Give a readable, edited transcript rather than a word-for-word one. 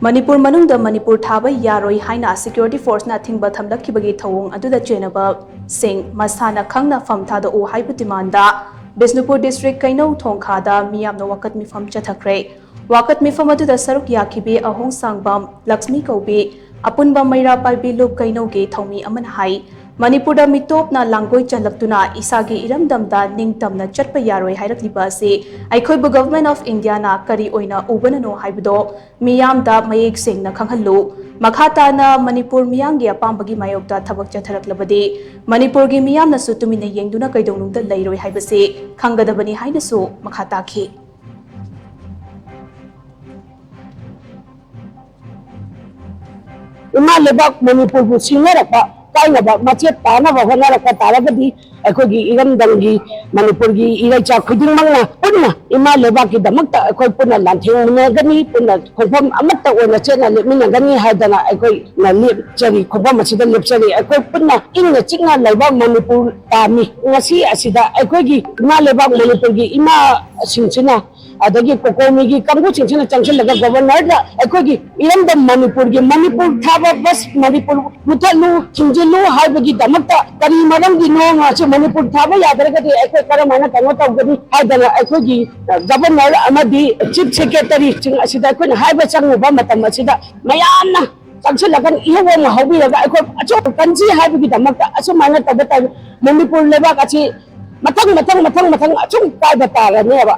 Manipur manungda Manipur thaba yaroi haina security force na thingba thamlakibagi thawong aduda chenaba sing masana khangna famthada o haibu dimanda Bisnupur district Kainau Thongkhada miyamna wakat mifam chathakre wakat mifam aduda saruk yakhibi ahong sangbam Lakshmi Kaubi apunba maira palbi lup Kainau ge thawmi aman hai Manipurda mitopna langoi chanlaktuna isagi iramdamda ningtamna chatpa yaroi hairakliba ase aikhoibu government of India na kari oina ubana no haibdo miyamda mayek singna khanghallu makhata na Manipur miyamgi apambagi mayokta thabak chatharaklabadi Manipur gi miyamna su tumina yengduna kaidonungda leiroi haibase khangadabani haina su makhata khi Ima lebak Manipur bu singarakpa kainaba machet tanaba honarakpa taragadi akhoi iramdangi Manipur gi iraicha khudingmangna punna ima lebak ki damakta akhoi punna lanthengmunagani punna khofam amatta oina chena lepminagani haidana akhoi na lepchari khofam asida lepchari akhoi punna ingna chingna lebak Manipur tami ngasi asida akhoi gi ima lebak Manipur gi ima singchina adagi kokomi gi kamgu singchina changchalaga governor da akhoi gi iramdam Manipur thaba bas Manipur muthalu chinjilu haibagi damakta kari maram gi no ngache Manipur thaba yadaragadi akhoi karamana kano tawgani haidana akhoi gi governor amadi chief secretary ching asida akhoi haiba changuba matam asida mayamna changchalagan ihawa ma hawbiraga akhoi acho kanji haibagi damakta acho mana tabata Manipur lebak achi mathang achung kaiba tarane ba